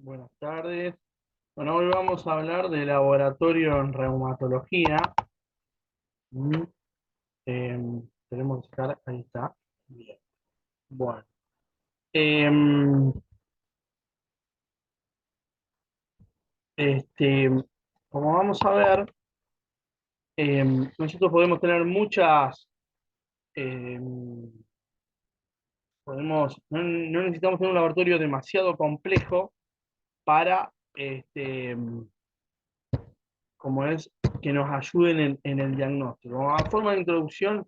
Buenas tardes. Bueno, hoy vamos a hablar de laboratorio en reumatología. Mm, Tenemos que sacar, ahí está. Bien. Bueno, em, este, como vamos a ver, nosotros podemos tener muchas, em, no necesitamos tener un laboratorio demasiado complejo para, como es, que nos ayuden en el diagnóstico. A forma de introducción,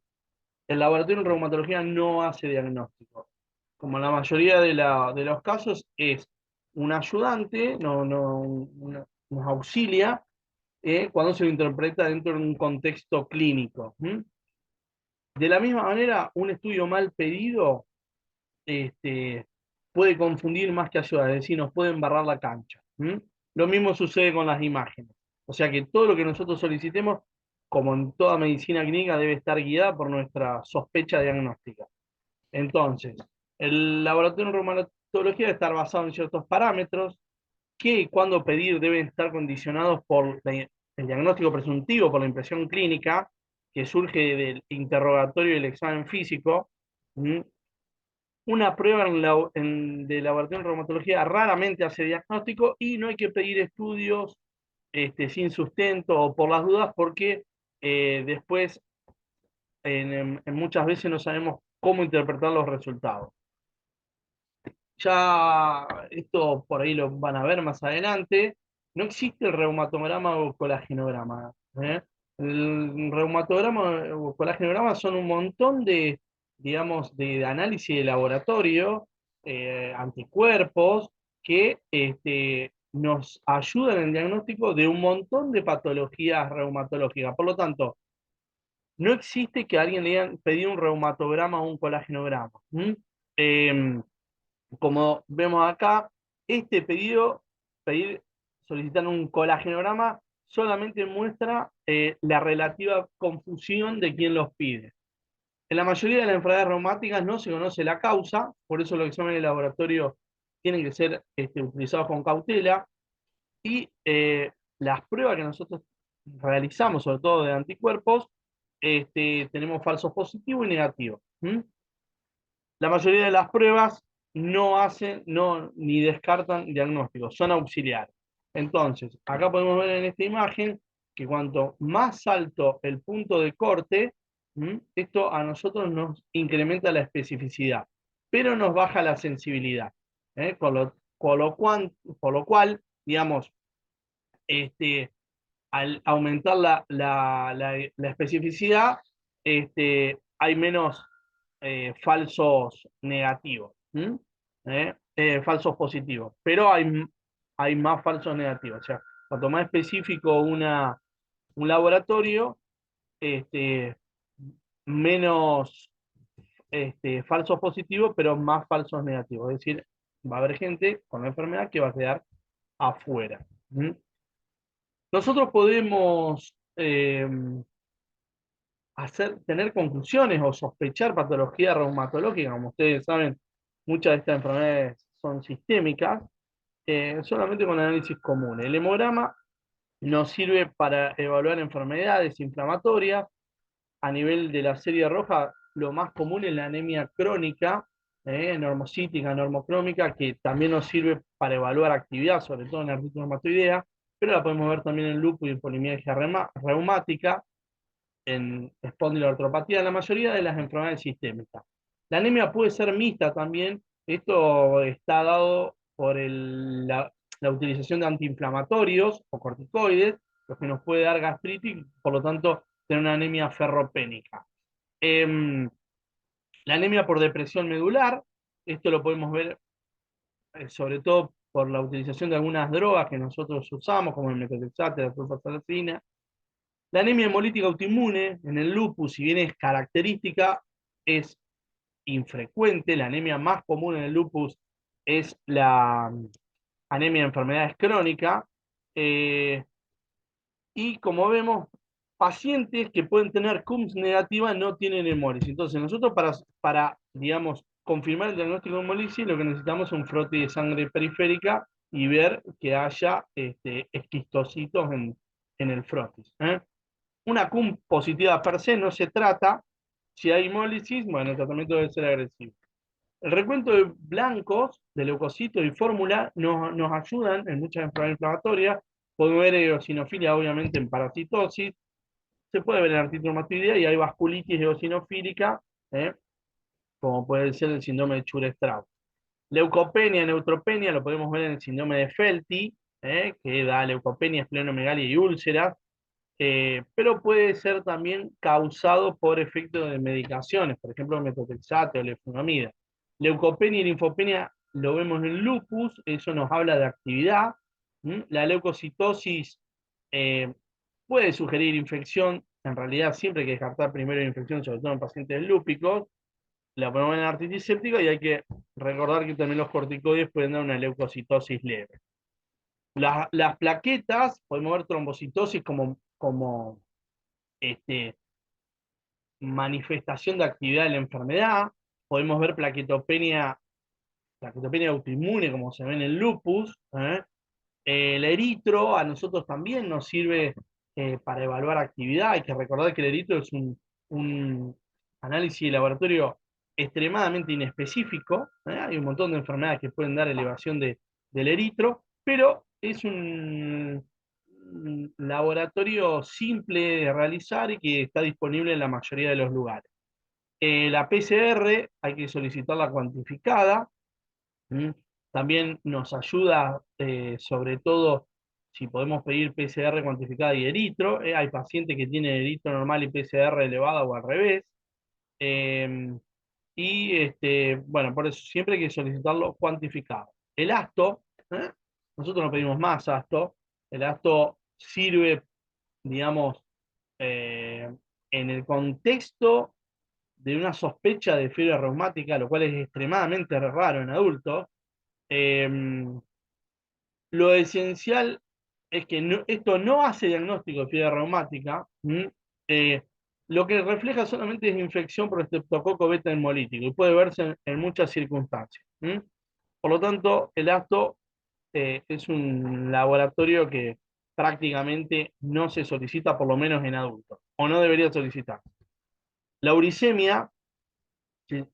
el laboratorio en reumatología no hace diagnóstico. Como la mayoría de los casos, es un ayudante, nos auxilia cuando se lo interpreta dentro de un contexto clínico. ¿Mm? De la misma manera, un estudio mal pedido puede confundir más que ayudar, es decir, nos puede embarrar la cancha. ¿Mm? Lo mismo sucede con las imágenes. O sea que todo lo que nosotros solicitemos, como en toda medicina clínica, debe estar guiada por nuestra sospecha diagnóstica. Entonces, el laboratorio en reumatología debe estar basado en ciertos parámetros que y cuándo pedir deben estar condicionados por el diagnóstico presuntivo, por la impresión clínica que surge del interrogatorio y el examen físico. ¿Mm? Una prueba de laboratorio en reumatología raramente hace diagnóstico y no hay que pedir estudios sin sustento o por las dudas porque después en muchas veces no sabemos cómo interpretar los resultados. Ya esto por ahí lo van a ver más adelante, no existe el reumatograma o colagenograma. ¿Eh? El reumatograma o colagenograma son un montón de, digamos, de análisis de laboratorio, anticuerpos, que nos ayudan en el diagnóstico de un montón de patologías reumatológicas. Por lo tanto, no existe que alguien le haya pedido un reumatograma o un colagenograma. ¿Mm? Eh, Como vemos acá, este pedido, pedir, solicitar un colagenograma, solamente muestra la relativa confusión de quien los pide. En la mayoría de las enfermedades reumáticas no se conoce la causa, por eso los exámenes de laboratorio tienen que ser utilizados con cautela, y las pruebas que nosotros realizamos, sobre todo de anticuerpos, tenemos falsos positivos y negativos. ¿Mm? La mayoría de las pruebas no hacen, no, ni descartan diagnósticos, son auxiliares. Entonces, acá podemos ver en esta imagen que cuanto más alto el punto de corte, esto a nosotros nos incrementa la especificidad, pero nos baja la sensibilidad. ¿Eh? Por lo cual, digamos, al aumentar la especificidad, hay menos falsos negativos, falsos positivos, pero hay más falsos negativos. O sea, cuanto más específico un laboratorio, este, menos falsos positivos, pero más falsos negativos. Es decir, va a haber gente con la enfermedad que va a quedar afuera. ¿Mm? Nosotros podemos tener conclusiones o sospechar patología reumatológica. Como ustedes saben, muchas de estas enfermedades son sistémicas, solamente con análisis común. El hemograma nos sirve para evaluar enfermedades inflamatorias. A nivel de la serie roja, lo más común es la anemia crónica, normocítica, normocrómica, que también nos sirve para evaluar actividad, sobre todo en artritis reumatoidea, pero la podemos ver también en lupus y en polimialgia reumática, en espondiloartropatía, en la mayoría de las enfermedades sistémicas. La anemia puede ser mixta también, esto está dado por la utilización de antiinflamatorios o corticoides, lo que nos puede dar gastritis, por lo tanto, tener una anemia ferropénica. Em, la anemia por depresión medular, esto lo podemos ver sobre todo por la utilización de algunas drogas que nosotros usamos, como el metotrexato, la sulfasalazina. La anemia hemolítica autoinmune en el lupus, si bien es característica, es infrecuente. La anemia más común en el lupus es la anemia de enfermedades crónicas. Eh, y como vemos, pacientes que pueden tener CUMS negativa no tienen hemólisis. Entonces, nosotros digamos, confirmar el diagnóstico de hemólisis, lo que necesitamos es un frote de sangre periférica y ver que haya esquistocitos en el frotis. Una CUM positiva per se no se trata. Si hay hemólisis, bueno, el tratamiento debe ser agresivo. El recuento de blancos, de leucocitos y fórmula nos ayudan en muchas enfermedades inflamatorias. Podemos ver eosinofilia, obviamente, en parasitosis. Se puede ver en artritis reumatoidea y hay vasculitis eosinofílica, ¿eh? Como puede ser el síndrome de Church-Strauss. Leucopenia, neutropenia, lo podemos ver en el síndrome de Felty, que da leucopenia, esplenomegalia y úlceras, pero puede ser también causado por efectos de medicaciones, por ejemplo, metotrexato o leflunomida. Leucopenia y linfopenia lo vemos en el lupus, eso nos habla de actividad. La leucocitosis eh, puede sugerir infección, en realidad siempre hay que descartar primero la infección, sobre todo en pacientes lúpicos. La ponemos en artritis séptica y hay que recordar que también los corticoides pueden dar una leucocitosis leve. Las plaquetas, podemos ver trombocitosis como este, manifestación de actividad de la enfermedad, podemos ver plaquetopenia autoinmune como se ve en el lupus. El eritro a nosotros también nos sirve para evaluar actividad. Hay que recordar que el eritro es un análisis de laboratorio extremadamente inespecífico. Hay un montón de enfermedades que pueden dar elevación del eritro, pero es un laboratorio simple de realizar y que está disponible en la mayoría de los lugares. La PCR hay que solicitarla cuantificada. ¿Mm? También nos ayuda, sobre todo, si podemos pedir PCR cuantificada y eritro. Hay pacientes que tienen eritro normal y PCR elevada o al revés. Eh, bueno, por eso siempre hay que solicitarlo cuantificado. El ASTO, ¿eh? Nosotros no pedimos más ASTO. El ASTO sirve, digamos, eh, en el contexto de una sospecha de fiebre reumática, lo cual es extremadamente raro en adultos. Eh, lo esencial es que esto no hace diagnóstico de fiebre reumática. Eh, lo que refleja solamente es infección por estreptococo beta hemolítico y puede verse en muchas circunstancias. Por lo tanto, el ASTO es un laboratorio que prácticamente no se solicita, por lo menos en adultos, o no debería solicitar. La uricemia, sí,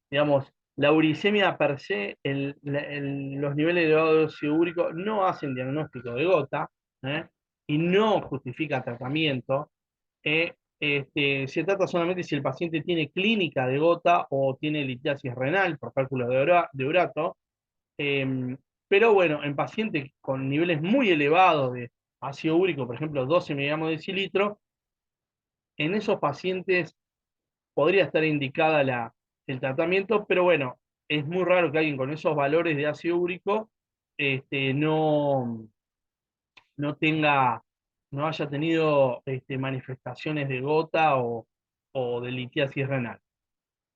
digamos, la uricemia per se, los niveles elevados de óxido úrico no hacen diagnóstico de gota, ¿eh? Y no justifica tratamiento. Se trata solamente si el paciente tiene clínica de gota o tiene litiasis renal por cálculos de urato. eh, pero bueno, en pacientes con niveles muy elevados de ácido úrico, por ejemplo, 12 miligramos de decilitro, en esos pacientes podría estar indicada el tratamiento, pero bueno, es muy raro que alguien con esos valores de ácido úrico no, no tenga, no haya tenido manifestaciones de gota o de litiasis renal.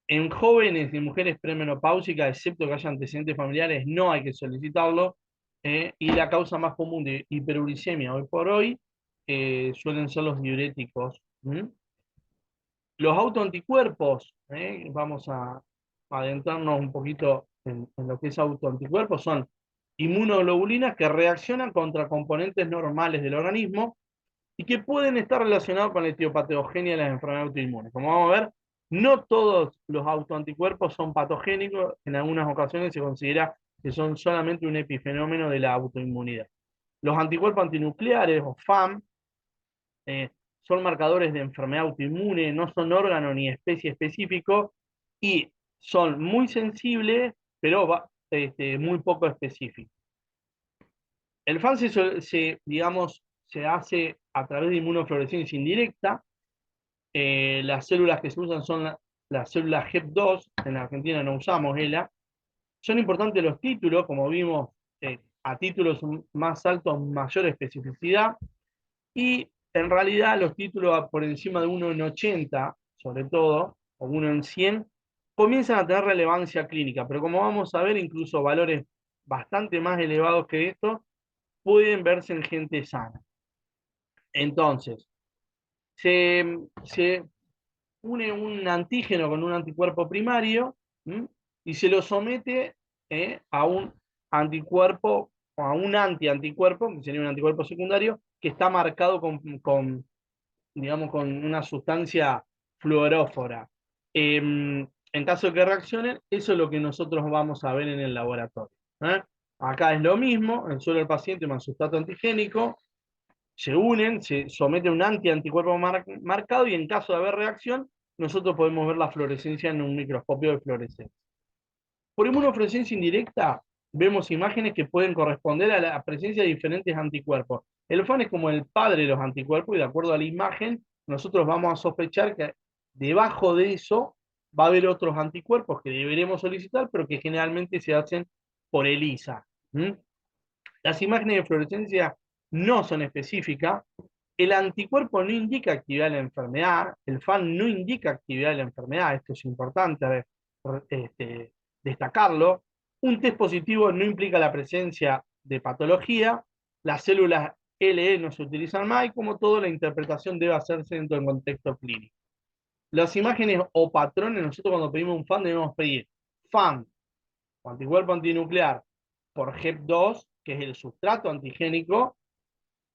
En jóvenes y mujeres premenopáusicas, excepto que haya antecedentes familiares, no hay que solicitarlo. Y la causa más común de hiperuricemia hoy por hoy suelen ser los diuréticos. Los autoanticuerpos, vamos a adentrarnos un poquito en lo que es autoanticuerpos, son inmunoglobulinas que reaccionan contra componentes normales del organismo y que pueden estar relacionados con la etiopatogenia de las enfermedades autoinmunes. Como vamos a ver, no todos los autoanticuerpos son patogénicos, en algunas ocasiones se considera que son solamente un epifenómeno de la autoinmunidad. Los anticuerpos antinucleares o FAM eh, son marcadores de enfermedad autoinmune, no son órgano ni especie específico y son muy sensibles, pero muy poco específicos. El FAN digamos, se hace a través de inmunofluorescencia indirecta. Las células que se usan son las células HEP2, en Argentina no usamos ELA. Son importantes los títulos, como vimos, a títulos más altos, mayor especificidad. Y en realidad los títulos por encima de 1 en 80, sobre todo, o 1 en 100, comienzan a tener relevancia clínica, pero como vamos a ver, incluso valores bastante más elevados que esto pueden verse en gente sana. Entonces, se une un antígeno con un anticuerpo primario, y se lo somete a un anticuerpo a un anticuerpo, que sería un anticuerpo secundario, que está marcado digamos, con una sustancia fluorófora. En caso de que reaccionen, eso es lo que nosotros vamos a ver en el laboratorio. ¿Eh? Acá es lo mismo, el suelo del paciente más sustrato antigénico, se unen, se somete a un anticuerpo marcado y en caso de haber reacción, nosotros podemos ver la fluorescencia en un microscopio de fluorescencia. Por inmunofluorescencia indirecta, vemos imágenes que pueden corresponder a la presencia de diferentes anticuerpos. El FAN es como el padre de los anticuerpos y de acuerdo a la imagen, nosotros vamos a sospechar que debajo de eso va a haber otros anticuerpos que deberemos solicitar, pero que generalmente se hacen por ELISA. ¿Mm? Las imágenes de fluorescencia no son específicas. El anticuerpo no indica actividad de la enfermedad, el FAN no indica actividad de la enfermedad, esto es importante este, destacarlo. Un test positivo no implica la presencia de patología, las células LE no se utilizan más y como todo la interpretación debe hacerse dentro del contexto clínico. Las imágenes o patrones, nosotros cuando pedimos un FAN debemos pedir FAN o anticuerpo antinuclear por HEP2, que es el sustrato antigénico,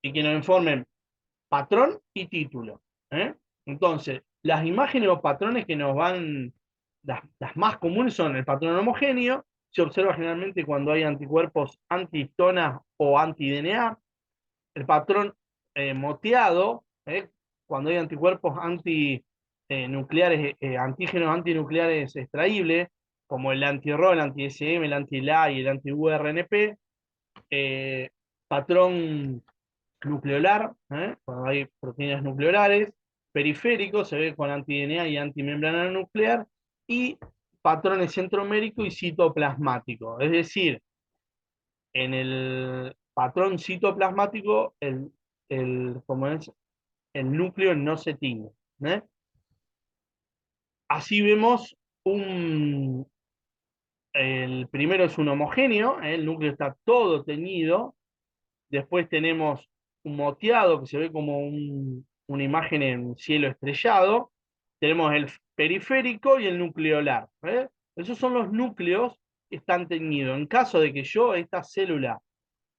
y que nos informen patrón y título. ¿Eh? Entonces, las imágenes o patrones que nos van, las más comunes son el patrón homogéneo, se observa generalmente cuando hay anticuerpos antihistonas o anti-DNA, el patrón moteado, cuando hay anticuerpos antinucleares, antígenos antinucleares extraíbles, como el anti-RO, el anti-SM, el anti-LA y el anti-URNP, eh, patrón nucleolar, cuando hay proteínas nucleolares, periférico, se ve con anti-DNA y antimembrana nuclear, y patrones centromérico y citoplasmático. Es decir, en el patrón citoplasmático, como es, el núcleo no se tiñe. ¿Eh? Así vemos el primero es un homogéneo, el núcleo está todo teñido. Después tenemos un moteado que se ve como una imagen en cielo estrellado. Tenemos el periférico y el nucleolar. Esos son los núcleos que están teñidos. En caso de que yo, esta célula,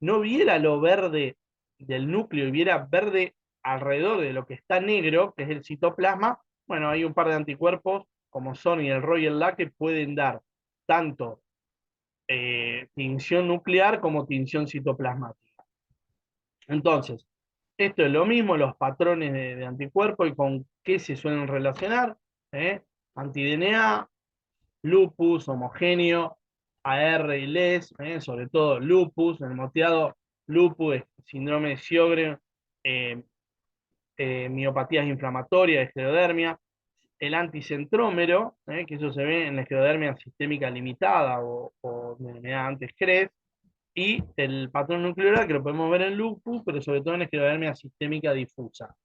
no viera lo verde del núcleo y viera verde alrededor de lo que está negro, que es el citoplasma, bueno, hay un par de anticuerpos como son y el RO y el LA que pueden dar tanto tinción nuclear como tinción citoplasmática. Entonces, esto es lo mismo, los patrones de anticuerpos y con qué se suelen relacionar. ¿Eh? Anti-DNA, lupus, homogéneo, AR y LES, sobre todo lupus, el moteado lupus, síndrome de Sjögren, eh, miopatías inflamatorias, esclerodermia, el anticentrómero, que eso se ve en la esclerodermia sistémica limitada o denominada antes CRES, y el patrón nuclear que lo podemos ver en lupus, pero sobre todo en esclerodermia sistémica difusa.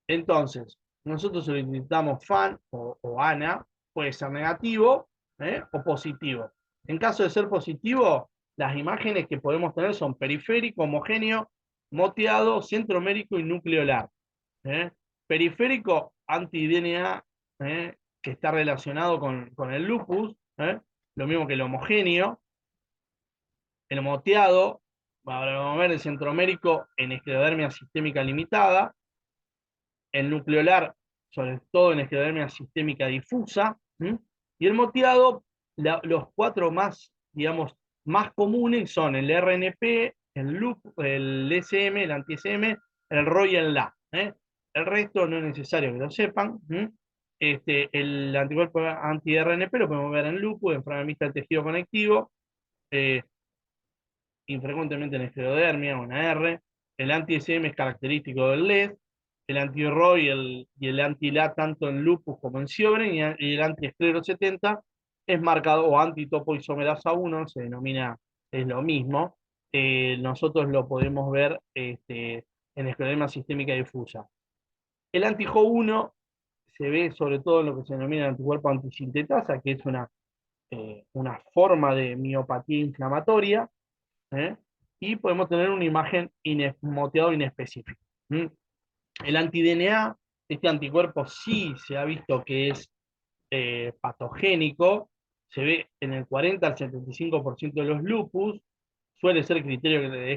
Entonces, nosotros solicitamos FAN o ANA, puede ser negativo o positivo. En caso de ser positivo, las imágenes que podemos tener son periférico, homogéneo, moteado, centromérico y nucleolar. ¿Eh? Periférico, anti-DNA, que está relacionado con el lupus, lo mismo que el homogéneo. El moteado, ahora vamos a ver el centromérico en esclerodermia sistémica limitada, el nucleolar, sobre todo en esclerodermia sistémica difusa, y el moteado, los cuatro más, digamos, más comunes son el RNP, el SM, el anti-SM, el RO y el LA. El resto no es necesario que lo sepan. El anticuerpo anti-RNP lo podemos ver en lupus, enfermedad mixta del tejido conectivo, eh, infrecuentemente en esclerodermia o en AR. El anti-SM es característico del LED, el anti-RO y el anti-LA tanto en lupus como en Sjögren, y el anti-esclero 70 es marcado, o anti-topoisomerasa 1, se denomina, es lo mismo. Nosotros lo podemos ver en esclerodermia sistémica difusa. El anti-Jo1 se ve sobre todo en lo que se denomina el anticuerpo antisintetasa, que es una forma de miopatía inflamatoria, ¿eh? Y podemos tener una imagen moteado inespecífica. ¿Mm? El anti-DNA, este anticuerpo sí se ha visto que es patogénico, se ve en el 40 al 75% de los lupus, suele ser es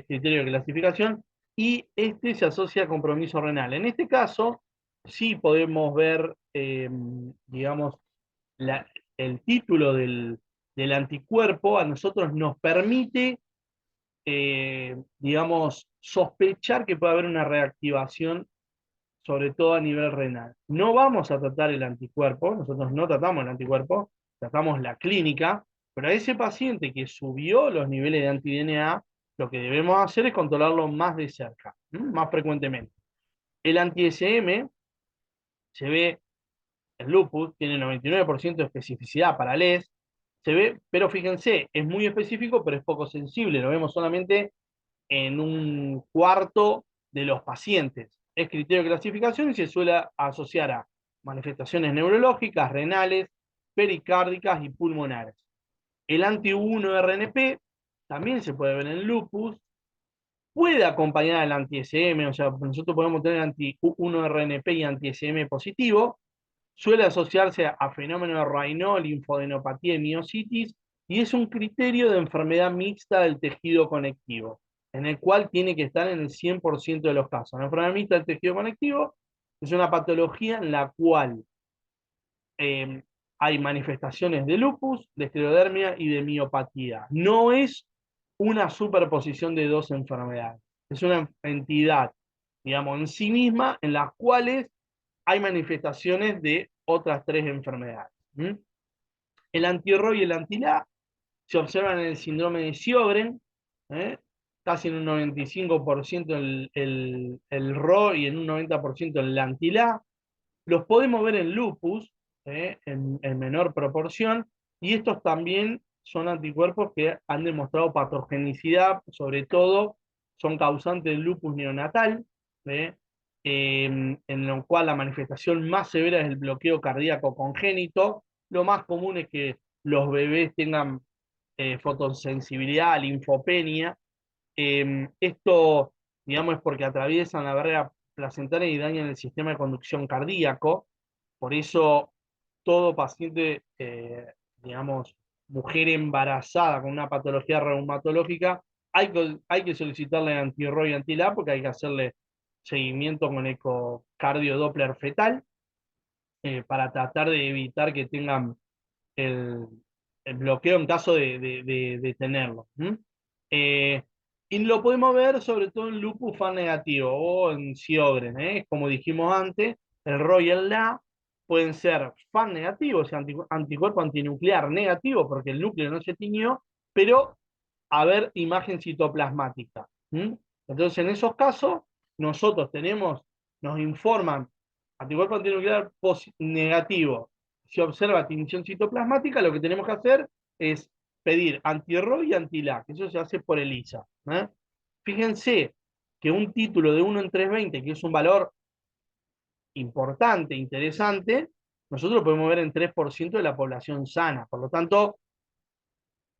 criterio de clasificación, y este se asocia a compromiso renal. En este caso, sí podemos ver, digamos, la- el título del anticuerpo a nosotros nos permite, digamos, sospechar que puede haber una reactivación, sobre todo a nivel renal. No vamos a tratar el anticuerpo, nosotros no tratamos el anticuerpo, tratamos la clínica, pero a ese paciente que subió los niveles de anti-DNA, lo que debemos hacer es controlarlo más de cerca, más frecuentemente. El anti-SM se ve, el lupus tiene 99% de especificidad para LES, se ve, pero fíjense, es muy específico, pero es poco sensible, lo vemos solamente en un cuarto de los pacientes. Es criterio de clasificación y se suele asociar a manifestaciones neurológicas, renales, pericárdicas y pulmonares. El anti-1-RNP también se puede ver en lupus, puede acompañar al anti-SM, o sea, nosotros podemos tener anti-1-RNP y anti-SM positivo, suele asociarse a fenómenos de Raynaud, linfodenopatía y miositis, y es un criterio de enfermedad mixta del tejido conectivo, en el cual tiene que estar en el 100% de los casos. La enfermedad mixta del tejido conectivo es una patología en la cual eh, hay manifestaciones de lupus, de esclerodermia y de miopatía. No es una superposición de dos enfermedades, es una entidad, digamos, en sí misma, en las cuales hay manifestaciones de otras tres enfermedades. ¿Mm? El anti-RO y el anti-LA se observan en el síndrome de Sjögren, ¿eh? Casi en un 95% el RO y en un 90% el anti-LA. Los podemos ver en lupus, en menor proporción, y estos también son anticuerpos que han demostrado patogenicidad, sobre todo son causantes del lupus neonatal, ¿eh? En lo cual la manifestación más severa es el bloqueo cardíaco congénito. Lo más común es que los bebés tengan fotosensibilidad, linfopenia. Esto, digamos, es porque atraviesan la barrera placentaria y dañan el sistema de conducción cardíaco. Por eso, todo paciente, digamos, mujer embarazada con una patología reumatológica, hay que solicitarle anti-RO y anti-LA porque hay que hacerle seguimiento con ecocardio Doppler fetal, para tratar de evitar que tengan el, el bloqueo en caso de tenerlo. Eh, y lo podemos ver sobre todo en lupus fan negativo o en Sjögren, como dijimos antes, el RO y el LA pueden ser fan negativos, o sea, anticuerpo antinuclear negativo, porque el núcleo no se tiñó, pero haber imagen citoplasmática. Entonces, en esos casos, nosotros nos informan anticuerpo antinuclear negativo. Si observa tinción citoplasmática, lo que tenemos que hacer es pedir anti-RO y anti-LA, que eso se hace por ELISA. Fíjense que un título de 1 en 320, que es un valor importante, interesante, nosotros lo podemos ver en 3% de la población sana. Por lo tanto,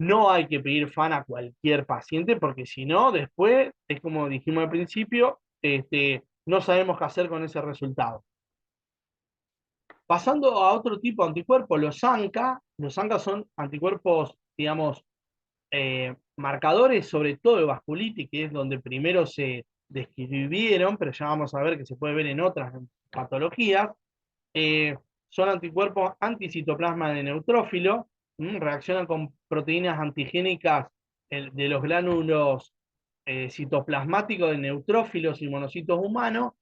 no hay que pedir FAN a cualquier paciente, porque si no, después, es como dijimos al principio, no sabemos qué hacer con ese resultado. Pasando a otro tipo de anticuerpos, los ANCA son anticuerpos, digamos, marcadores sobre todo de vasculitis, que es donde primero se describieron, pero ya vamos a ver que se puede ver en otras patologías. eh, Son anticuerpos anticitoplasma de neutrófilo, reaccionan con proteínas antigénicas de los glánulos citoplasmáticos de neutrófilos y monocitos humanos.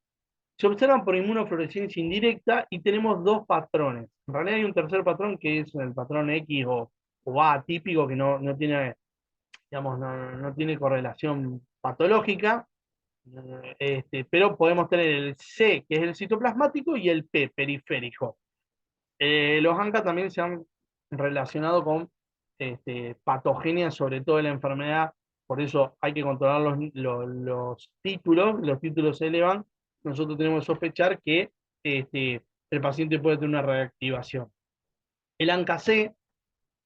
Se observan por inmunofluorescencia indirecta y tenemos dos patrones. En realidad hay un tercer patrón que es el patrón X o A típico que no tiene, digamos, no tiene correlación patológica, pero podemos tener el C, que es el citoplasmático, y el P, periférico. Los ANCA también se han relacionado con patogenias, sobre todo de la enfermedad, por eso hay que controlar los títulos se elevan, nosotros tenemos que sospechar que el paciente puede tener una reactivación. El ANCA-C,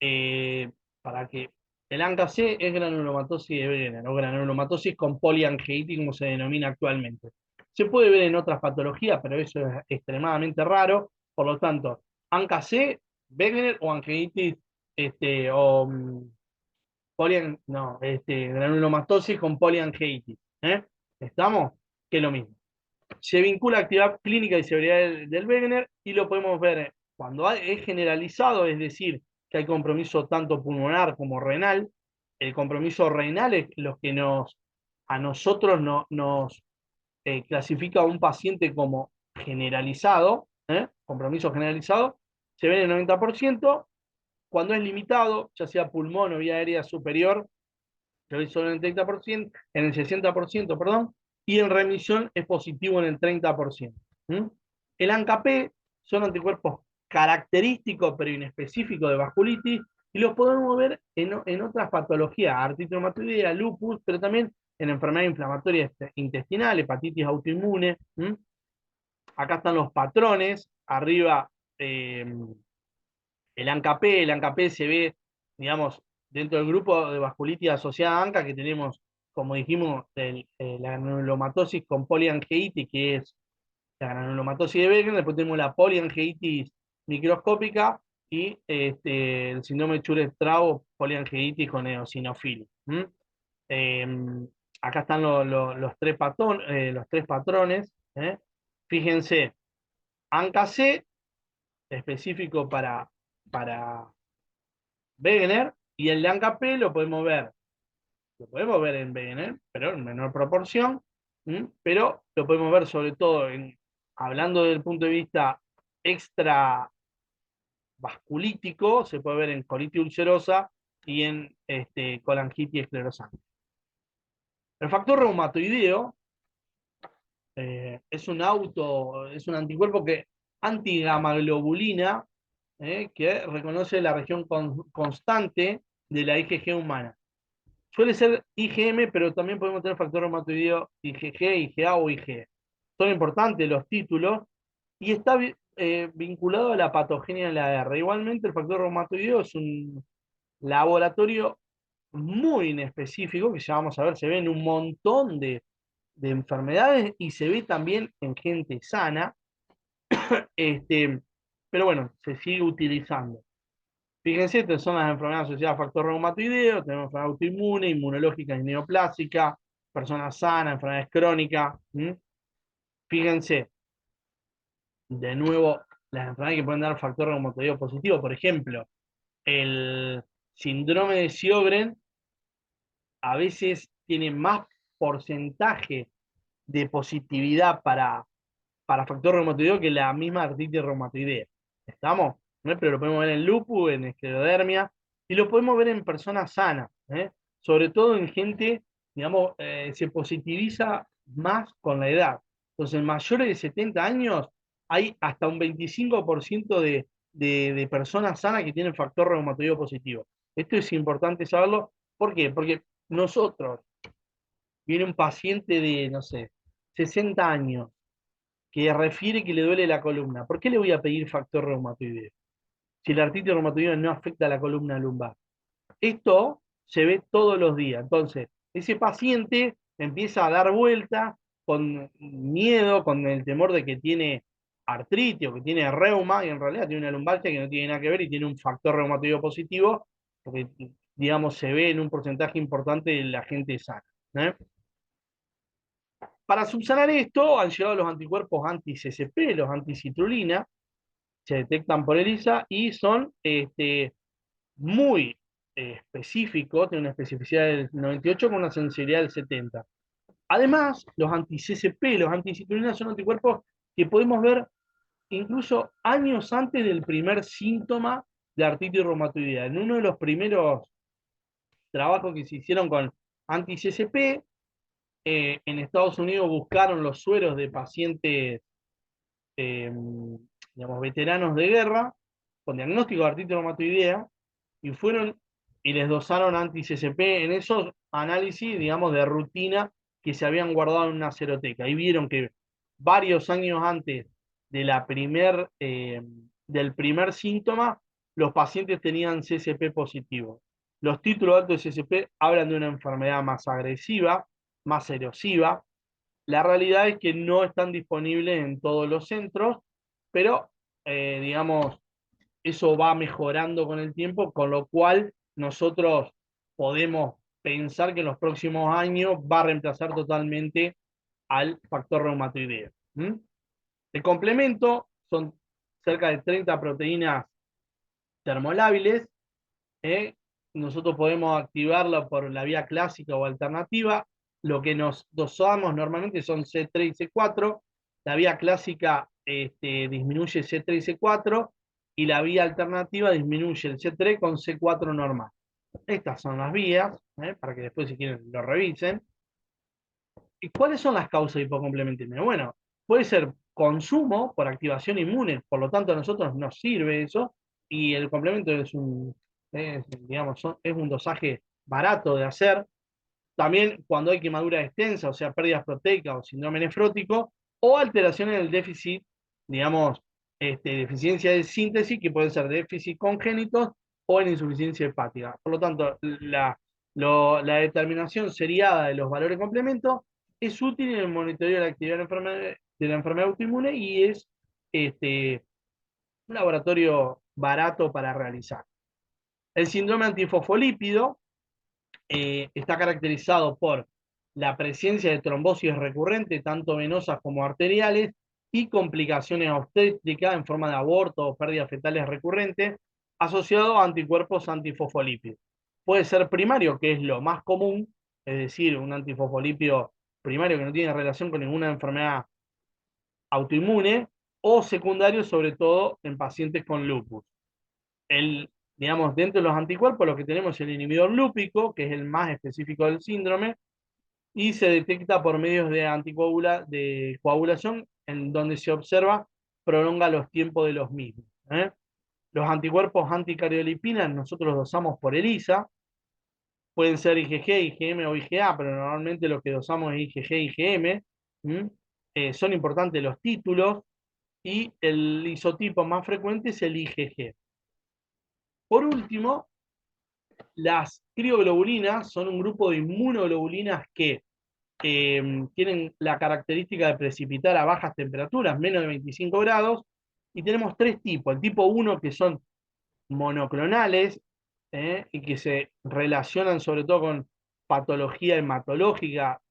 eh, para que el ANCA-C es granulomatosis de Brenner, o granulomatosis con poliangiitis, como se denomina actualmente. Se puede ver en otras patologías, pero eso es extremadamente raro. Por lo tanto, ANCA-C, Wegener o angiitis, este, o, No, granulomatosis con poliangiitis. ¿Eh? ¿Estamos? Que es lo mismo. Se vincula a actividad clínica y severidad del Wegener y lo podemos ver cuando es generalizado, es decir, que hay compromiso tanto pulmonar como renal. El compromiso renal es los que a nosotros nos clasifica a un paciente como generalizado, compromiso generalizado, se ve en el 90%. Cuando es limitado, ya sea pulmón o vía aérea superior, se ve solo en el 30%, en el 60%, perdón, y en remisión es positivo en el 30%. ¿Mm? El ANCA-P son anticuerpos característicos pero inespecíficos de vasculitis y los podemos ver en otras patologías, artritis reumatoidea, lupus, pero también en enfermedades inflamatorias intestinales, hepatitis autoinmune. ¿Mm? Acá están los patrones, arriba eh, el ANCA-P se ve, digamos, dentro del grupo de vasculitis asociada a ANCA, que tenemos, como dijimos, la granulomatosis con poliangiitis, que es la granulomatosis de Wegener, después tenemos la poliangiitis microscópica y el síndrome de Churez-Strauss, poliangiitis con eosinofilia. ¿Mm? Eh, Acá están los tres patrones. ¿Eh? Fíjense, ANCA-C, específico para Wegener, y el ANCA-P lo podemos ver en Wegener, pero en menor proporción. Pero lo podemos ver sobre todo hablando desde el punto de vista extravasculítico, se puede ver en colitis ulcerosa y en colangitis esclerosante. El factor reumatoideo es un anticuerpo que antigamaglobulina, que reconoce la región constante de la IgG humana. Suele ser IgM, pero también podemos tener factor reumatoideo IgG, IgA o IgE. Son importantes los títulos y está vinculado a la patogenia de la R. Igualmente, el factor reumatoideo es un laboratorio muy inespecífico, que ya vamos a ver, se ve en un montón de enfermedades y se ve también en gente sana, pero bueno, se sigue utilizando. Fíjense, estas son las enfermedades asociadas a factor reumatoideo, tenemos enfermedad autoinmune, inmunológica y neoplásica, personas sanas, enfermedades crónicas. Fíjense, de nuevo, las enfermedades que pueden dar factor reumatoideo positivo, por ejemplo, el síndrome de Sjögren a veces tiene más porcentaje de positividad para factor reumatoideo que la misma artritis reumatoidea. ¿Estamos? ¿No? Pero lo podemos ver en lupus, en esclerodermia, y lo podemos ver en personas sanas, sobre todo en gente, digamos, se positiviza más con la edad. Entonces, en mayores de 70 años hay hasta un 25% de personas sanas que tienen factor reumatoideo positivo. Esto es importante saberlo. ¿Por qué? Porque nosotros, viene un paciente de, no sé, 60 años, que refiere que le duele la columna. ¿Por qué le voy a pedir factor reumatoideo? Si la artritis reumatoidea no afecta a la columna lumbar. Esto se ve todos los días. Entonces, ese paciente empieza a dar vuelta con miedo, con el temor de que tiene artritis o que tiene reuma, y en realidad tiene una lumbalgia que no tiene nada que ver y tiene un factor reumatoideo positivo, porque, digamos, se ve en un porcentaje importante de la gente sana. ¿Eh? Para subsanar esto, han llegado los anticuerpos anti-CCP, los anticitrulina, se detectan por ELISA y son muy específicos, tienen una especificidad del 98 con una sensibilidad del 70. Además, los anti-CCP, los anticitrulina son anticuerpos que podemos ver incluso años antes del primer síntoma de artritis reumatoidea. En uno de los primeros trabajos que se hicieron con anti-CCP, en Estados Unidos buscaron los sueros de pacientes, eh, digamos, veteranos de guerra, con diagnóstico de artritis reumatoidea, y fueron y les dosaron anti-CCP en esos análisis, digamos, de rutina que se habían guardado en una seroteca. Y vieron que varios años antes de del primer síntoma, los pacientes tenían CCP positivo. Los títulos altos de CCP hablan de una enfermedad más agresiva, más erosiva. La realidad es que no están disponibles en todos los centros, pero digamos, eso va mejorando con el tiempo, con lo cual nosotros podemos pensar que en los próximos años va a reemplazar totalmente al factor reumatoideo. ¿Mm? El complemento son cerca de 30 proteínas termolábiles. ¿eh? Nosotros podemos activarla por la vía clásica o alternativa. Lo que nos dosamos normalmente son C3 y C4. La vía clásica disminuye C3 y C4 y la vía alternativa disminuye el C3 con C4 normal. Estas son las vías, para que después si quieren lo revisen. ¿Y cuáles son las causas de hipocomplementemia? Bueno, puede ser consumo por activación inmune, por lo tanto a nosotros nos sirve eso, y el complemento digamos, es un dosaje barato de hacer. También cuando hay quemadura extensa, o sea, pérdidas proteicas o síndrome nefrótico, o alteraciones del déficit, digamos, deficiencia de síntesis, que pueden ser déficit congénitos o en insuficiencia hepática. Por lo tanto, la determinación seriada de los valores de complemento es útil en el monitoreo de la actividad de la enfermedad autoinmune y es este, un laboratorio barato para realizar. El síndrome antifosfolípido está caracterizado por la presencia de trombosis recurrente, tanto venosas como arteriales, y complicaciones obstétricas en forma de aborto o pérdidas fetales recurrentes, asociado a anticuerpos antifosfolípidos. Puede ser primario, que es lo más común, es decir, un antifosfolípido primario que no tiene relación con ninguna enfermedad autoinmune, o secundario, sobre todo en pacientes con lupus. Digamos, dentro de los anticuerpos, lo que tenemos es el inhibidor lúpico, que es el más específico del síndrome, y se detecta por medios de coagulación, en donde se observa, prolonga los tiempos de los mismos. Los anticuerpos anticardiolipinas nosotros los dosamos por ELISA, pueden ser IgG, IgM o IgA, pero normalmente lo que dosamos es IgG, IgM. Son importantes los títulos, y el isotipo más frecuente es el IgG. Por último, las crioglobulinas son un grupo de inmunoglobulinas que tienen la característica de precipitar a bajas temperaturas, menos de 25 grados, y tenemos tres tipos. El tipo 1, que son monoclonales, y que se relacionan sobre todo con patología hematológica,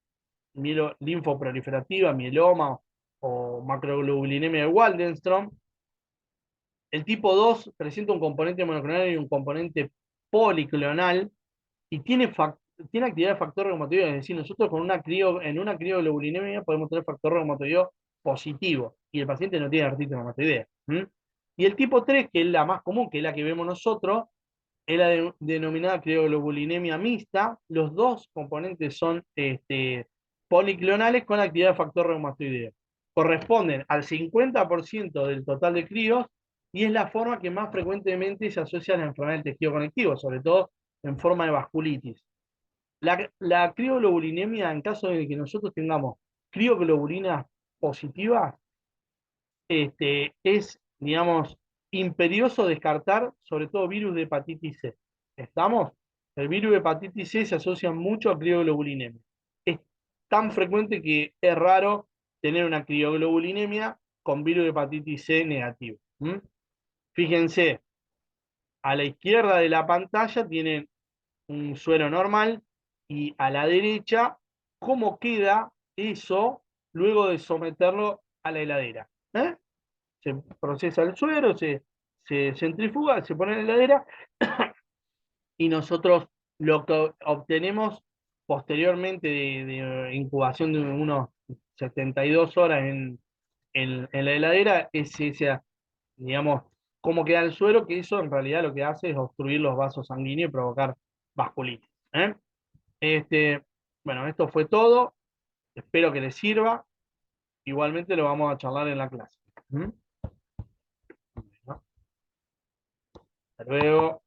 linfoproliferativa, mieloma o macroglobulinemia de Waldenström. El tipo 2 presenta un componente monoclonal y un componente policlonal, y tiene actividad de factor reumatoideo, es decir, nosotros en una crioglobulinemia podemos tener factor reumatoideo positivo, y el paciente no tiene artritis reumatoidea. Y el tipo 3, que es la más común, que es la que vemos nosotros, es la denominada crioglobulinemia mixta. Los dos componentes son policlonales con actividad de factor reumatoideo. Corresponden al 50% del total de crios, y es la forma que más frecuentemente se asocia a la enfermedad del tejido conectivo, sobre todo en forma de vasculitis. La crioglobulinemia, en caso de que nosotros tengamos crioglobulinas positivas, es, digamos, imperioso descartar sobre todo virus de hepatitis C. ¿Estamos? El virus de hepatitis C se asocia mucho a crioglobulinemia. Es tan frecuente que es raro tener una crioglobulinemia con virus de hepatitis C negativo. Fíjense, a la izquierda de la pantalla tienen un suero normal, y a la derecha cómo queda eso luego de someterlo a la heladera. Se procesa el suero, se centrifuga, se pone en la heladera, y nosotros lo que obtenemos posteriormente de incubación de unos 72 horas en la heladera es esa, digamos, cómo queda el suero, que eso en realidad lo que hace es obstruir los vasos sanguíneos y provocar vasculitis. Este, bueno, esto fue todo. Espero que les sirva. Igualmente lo vamos a charlar en la clase. Hasta luego.